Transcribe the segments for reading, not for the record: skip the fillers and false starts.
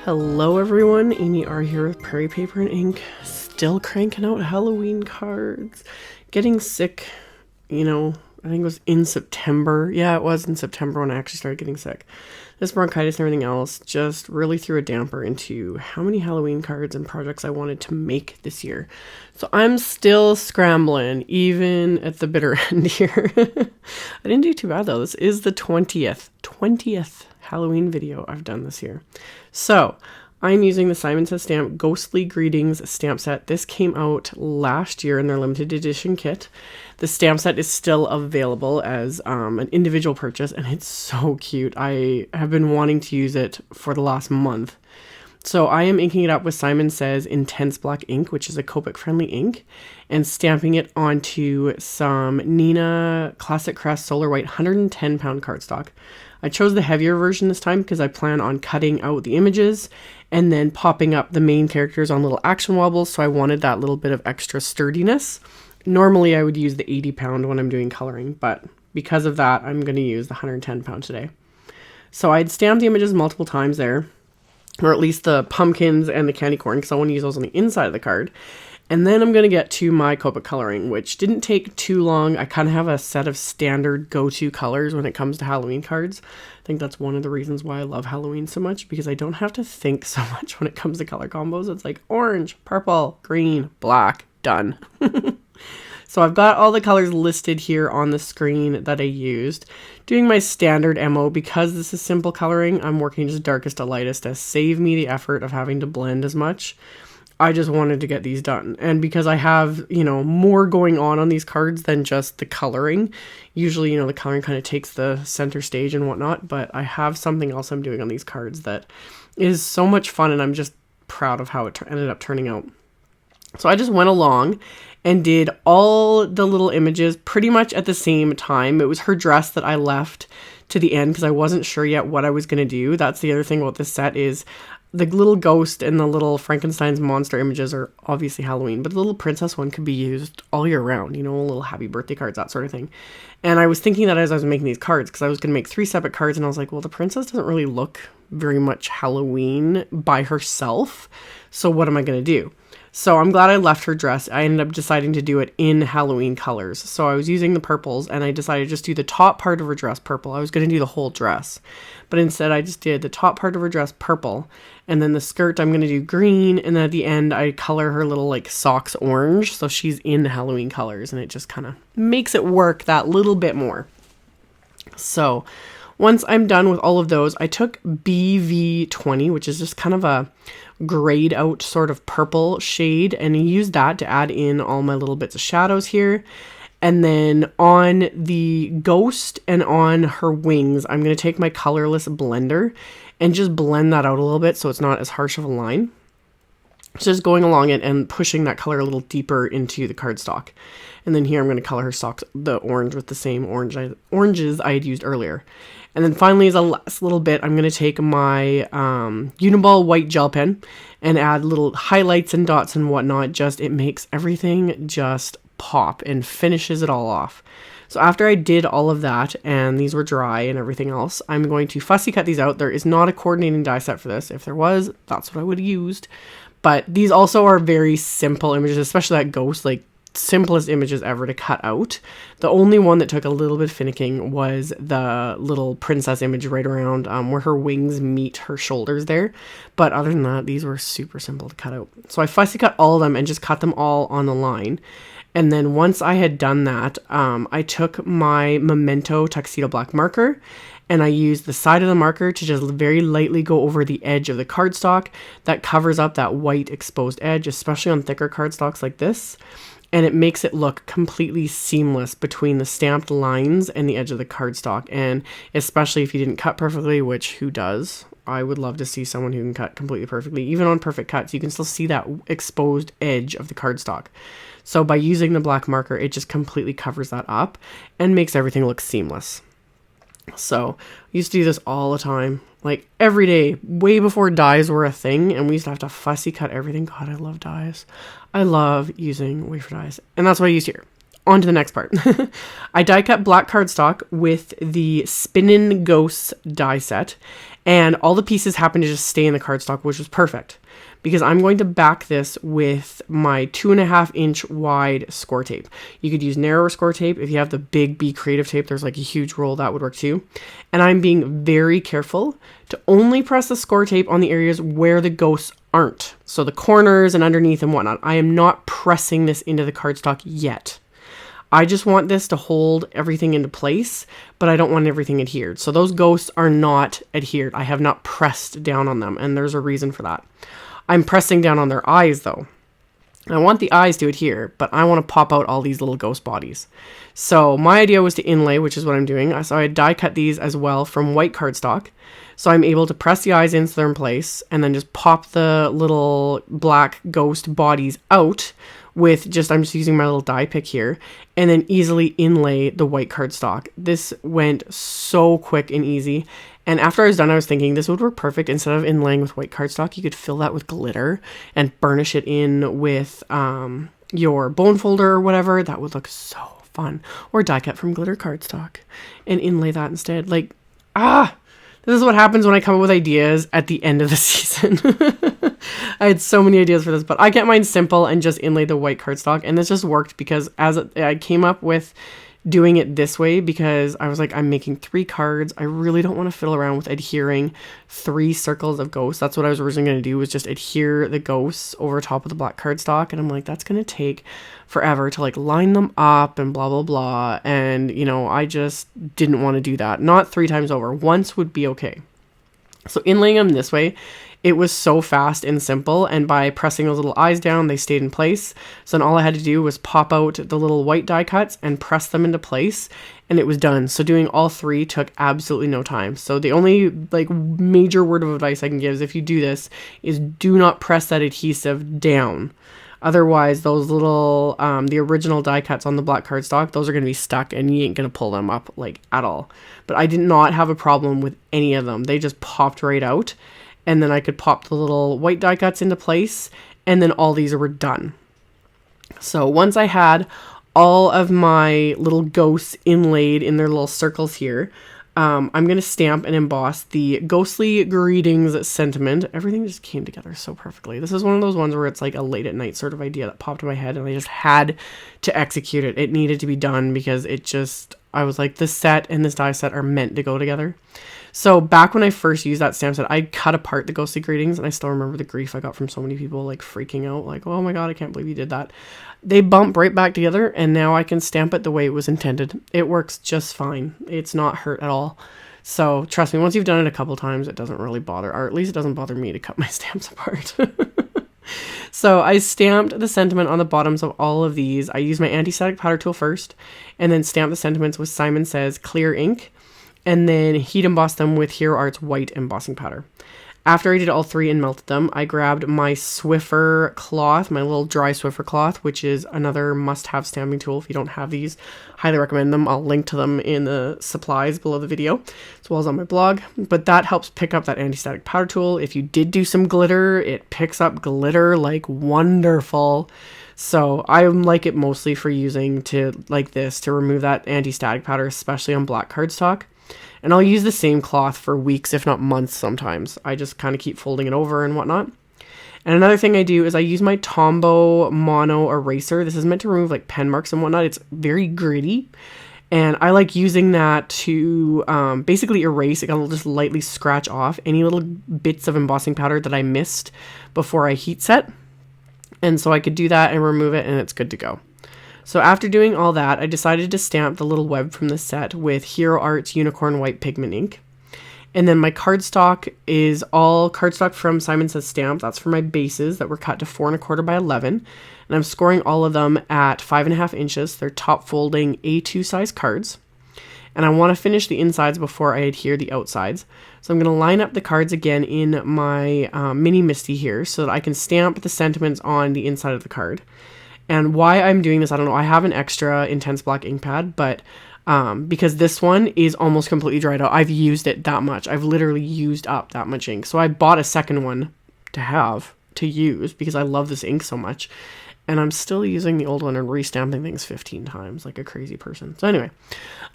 Hello everyone, AmyR here with Prairie Paper and Ink, still cranking out Halloween cards. Getting sick, I think it was in September. Yeah, it was in September when I actually started getting sick. This bronchitis and everything else just really threw a damper into how many Halloween cards and projects I wanted to make this year. So I'm still scrambling, even at the bitter end here. I didn't do too bad though. This is the 20th Halloween video I've done this year. So I'm using the Simon Says Stamp Ghostly Greetings stamp set. This came out last year in their limited edition kit. The stamp set is still available as an individual purchase, and it's so cute. I have been wanting to use it for the last month. So I am inking it up with Simon Says Intense Black ink, which is a Copic friendly ink, and stamping it onto some Neenah Classic Crest Solar White 110 pound cardstock. I chose the heavier version this time because I plan on cutting out the images and then popping up the main characters on little action wobbles, so I wanted that little bit of extra sturdiness. Normally I would use the 80 pound when I'm doing coloring, but because of that I'm going to use the 110 pound today. So I'd stamped the images multiple times there, or at least the pumpkins and the candy corn, because I want to use those on the inside of the card. And then I'm going to get to my Copic coloring, which didn't take too long. I kind of have a set of standard go-to colors when it comes to Halloween cards. I think that's one of the reasons why I love Halloween so much, because I don't have to think so much when it comes to color combos. It's like orange, purple, green, black, done. So I've got all the colors listed here on the screen that I used. Doing my standard MO, because this is simple coloring, I'm working just darkest to lightest to save me the effort of having to blend as much. I just wanted to get these done. And because I have, more going on these cards than just the coloring. Usually, the coloring kind of takes the center stage and whatnot, but I have something else I'm doing on these cards that is so much fun, and I'm just proud of how it ended up turning out. So I just went along and did all the little images pretty much at the same time. It was her dress that I left to the end because I wasn't sure yet what I was going to do. That's the other thing about this set is the little ghost and the little Frankenstein's monster images are obviously Halloween, but the little princess one could be used all year round, little happy birthday cards, that sort of thing. And I was thinking that as I was making these cards, because I was going to make 3 separate cards, and I was like, well, the princess doesn't really look very much Halloween by herself, so what am I going to do? So I'm glad I left her dress. I ended up deciding to do it in Halloween colors. So I was using the purples, and I decided to just do the top part of her dress purple. I was going to do the whole dress, but instead I just did the top part of her dress purple, and then the skirt I'm going to do green, and then at the end I color her little socks orange, so she's in Halloween colors, and it just kind of makes it work that little bit more. So once I'm done with all of those, I took BV20, which is just kind of a grayed out sort of purple shade, and I used that to add in all my little bits of shadows here. And then on the ghost and on her wings, I'm going to take my colorless blender and just blend that out a little bit so it's not as harsh of a line. Just going along it and pushing that color a little deeper into the cardstock. And then here I'm going to color her socks the orange with the same oranges I had used earlier. And then finally, as a last little bit, I'm going to take my Uni-Ball white gel pen and add little highlights and dots and whatnot. It makes everything just pop and finishes it all off. So after I did all of that and these were dry and everything else, I'm going to fussy cut these out. There is not a coordinating die set for this. If there was, that's what I would have used. But these also are very simple images, especially that ghost, simplest images ever to cut out. The only one that took a little bit finicking was the little princess image right around where her wings meet her shoulders there. But other than that, these were super simple to cut out. So I fussy cut all of them and just cut them all on the line. And then once I had done that, I took my Memento TUXEDO black marker and I used the side of the marker to just very lightly go over the edge of the cardstock that covers up that white exposed edge, especially on thicker cardstocks like this. And it makes it look completely seamless between the stamped lines and the edge of the cardstock. And especially if you didn't cut perfectly, which who does? I would love to see someone who can cut completely perfectly. Even on perfect cuts, you can still see that exposed edge of the cardstock. So by using the black marker, it just completely covers that up and makes everything look seamless. So I used to do this all the time, every day, way before dies were a thing, and we used to have to fussy cut everything. God, I love dies. I love using wafer dies, and that's what I used here. on to the next part. I die cut black cardstock with the Spinnin' Ghosts die set, and all the pieces happen to just stay in the cardstock, which was perfect because I'm going to back this with my 2.5 inch wide Scor-Tape. You could use narrower Scor-Tape. If you have the big Be Creative tape, there's like a huge roll that would work too. And I'm being very careful to only press the Scor-Tape on the areas where the ghosts aren't. So the corners and underneath and whatnot. I am not pressing this into the cardstock yet. I just want this to hold everything into place, but I don't want everything adhered. So those ghosts are not adhered. I have not pressed down on them, and there's a reason for that. I'm pressing down on their eyes though. I want the eyes to adhere, but I want to pop out all these little ghost bodies. So my idea was to inlay, which is what I'm doing. So I die cut these as well from white cardstock. So I'm able to press the eyes in so they're in place and then just pop the little black ghost bodies out with just, I'm just using my little die pick here, and then easily inlay the white cardstock. This went so quick and easy. And after I was done, I was thinking this would work perfect. Instead of inlaying with white cardstock, you could fill that with glitter and burnish it in with your bone folder or whatever. That would look so fun. Or die cut from glitter cardstock and inlay that instead. Like, this is what happens when I come up with ideas at the end of the season. I had so many ideas for this, but I kept mine simple and just inlaid the white cardstock. And this just worked because I came up with doing it this way because I was like, I'm making 3 cards. I really don't want to fiddle around with adhering 3 circles of ghosts. That's what I was originally going to do, was just adhere the ghosts over top of the black cardstock. And I'm like, that's going to take forever to like line them up and blah, blah, blah. And, you know, I just didn't want to do that. Not 3 times over. Once would be okay. So inlaying them this way, it was so fast and simple, and by pressing those little eyes down, they stayed in place. So then all I had to do was pop out the little white die cuts and press them into place, and it was done. So doing all 3 took absolutely no time. So the only like major word of advice I can give is if you do this is do not press that adhesive down. Otherwise, those little, the original die cuts on the black cardstock, those are going to be stuck and you ain't going to pull them up like at all. But I did not have a problem with any of them. They just popped right out. And then I could pop the little white die cuts into place, and then all these were done. So once I had all of my little ghosts inlaid in their little circles here, I'm going to stamp and emboss the Ghostly Greetings sentiment. Everything just came together so perfectly. This is one of those ones where it's like a late at night sort of idea that popped in my head, and I just had to execute it. It needed to be done because I was like, this set and this die set are meant to go together. So back when I first used that stamp set, I cut apart the Ghostly Greetings, and I still remember the grief I got from so many people like freaking out, like, oh my god, I can't believe you did that. They bump right back together, and now I can stamp it the way it was intended. It works just fine. It's not hurt at all. So trust me, once you've done it a couple times, it doesn't really bother, or at least it doesn't bother me to cut my stamps apart. So I stamped the sentiment on the bottoms of all of these. I used my anti-static powder tool first, and then stamped the sentiments with Simon Says clear ink, and then heat embossed them with Hero Art's white embossing powder. After I did all 3 and melted them, I grabbed my Swiffer cloth, my little dry Swiffer cloth, which is another must-have stamping tool. If you don't have these, highly recommend them. I'll link to them in the supplies below the video, as well as on my blog. But that helps pick up that anti-static powder tool. If you did do some glitter, it picks up glitter like wonderful. So I like it mostly for using to like this to remove that anti-static powder, especially on black cardstock. And I'll use the same cloth for weeks, if not months sometimes. I just kind of keep folding it over and whatnot. And another thing I do is I use my Tombow Mono Eraser. This is meant to remove like pen marks and whatnot. It's very gritty. And I like using that to basically erase, like I'll just lightly scratch off any little bits of embossing powder that I missed before I heat set. And so I could do that and remove it, and it's good to go. So after doing all that, I decided to stamp the little web from the set with Hero Art's Unicorn White Pigment ink. And then my cardstock is all cardstock from Simon Says Stamp. That's for my bases that were cut to 4 1/4 by 11. And I'm scoring all of them at 5.5 inches. They're top folding A2 size cards. And I want to finish the insides before I adhere the outsides. So I'm going to line up the cards again in my mini MISTI here so that I can stamp the sentiments on the inside of the card. And why I'm doing this, I don't know. I have an extra intense black ink pad, but because this one is almost completely dried out. I've used it that much. I've literally used up that much ink. So I bought a second one to use because I love this ink so much. and I'm still using the old one and restamping things 15 times like a crazy person. So anyway,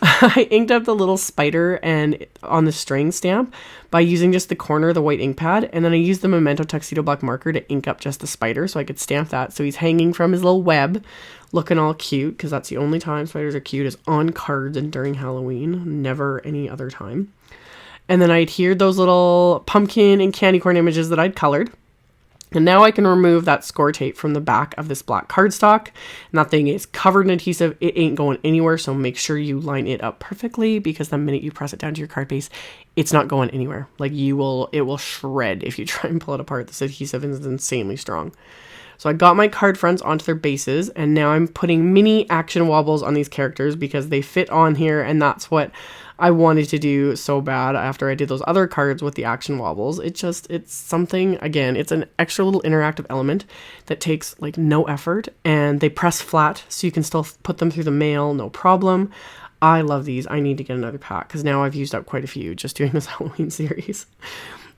I inked up the little spider and on the string stamp by using just the corner of the white ink pad, and then I used the Memento Tuxedo black marker to ink up just the spider so I could stamp that. So he's hanging from his little web, looking all cute, because that's the only time spiders are cute is on cards and during Halloween, never any other time. And then I adhered those little pumpkin and candy corn images that I'd colored. And now I can remove that Scor-Tape from the back of this black cardstock. And that thing is covered in adhesive. It ain't going anywhere, so make sure you line it up perfectly, because the minute you press it down to your card base, it's not going anywhere. Like it will shred if you try and pull it apart. This adhesive is insanely strong. So I got my card fronts onto their bases, and now I'm putting mini action wobbles on these characters because they fit on here, and that's what I wanted to do so bad after I did those other cards with the action wobbles. It's something, again, it's an extra little interactive element that takes like no effort, and they press flat so you can still put them through the mail, no problem. I love these. I need to get another pack because now I've used up quite a few just doing this Halloween series.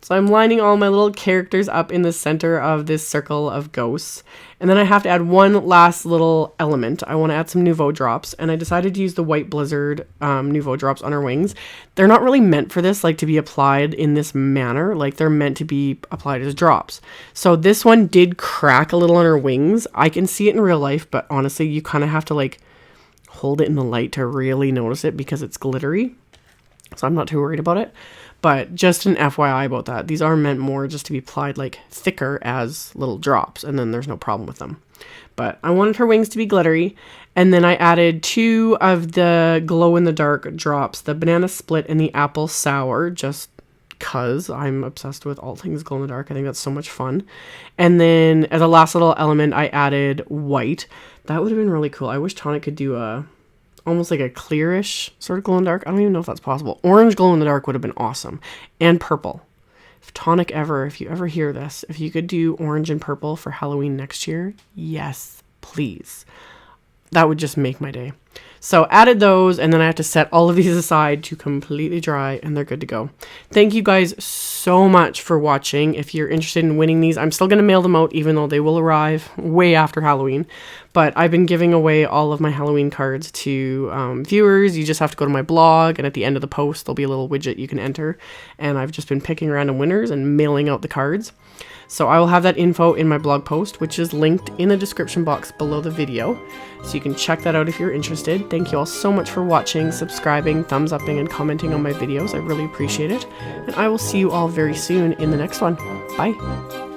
So I'm lining all my little characters up in the center of this circle of ghosts. And then I have to add one last little element. I want to add some Nouveau drops. And I decided to use the White Blizzard Nouveau drops on her wings. They're not really meant for this, like to be applied in this manner. Like they're meant to be applied as drops. So this one did crack a little on her wings. I can see it in real life, but honestly, you kind of have to like hold it in the light to really notice it because it's glittery. So I'm not too worried about it. But just an FYI about that. These are meant more just to be applied like thicker as little drops, and then there's no problem with them. But I wanted her wings to be glittery, and then I added 2 of the glow-in-the-dark drops, the Banana Split and the Apple Sour, just because I'm obsessed with all things glow-in-the-dark. I think that's so much fun. And then as a last little element, I added white. That would have been really cool. I wish Tonic could do almost like a clearish sort of glow in the dark. I don't even know if that's possible. Orange glow in the dark would have been awesome. And purple. If you ever hear this, if you could do orange and purple for Halloween next year, yes, please. That would just make my day. So added those, and then I have to set all of these aside to completely dry, and they're good to go. Thank you guys so much for watching. If you're interested in winning these, I'm still going to mail them out, even though they will arrive way after Halloween. But I've been giving away all of my Halloween cards to viewers. You just have to go to my blog, and at the end of the post, there'll be a little widget you can enter. And I've just been picking random winners and mailing out the cards. So I will have that info in my blog post, which is linked in the description box below the video. So you can check that out if you're interested. Thank you all so much for watching, subscribing, thumbs upping, and commenting on my videos. I really appreciate it. And I will see you all very soon in the next one. Bye.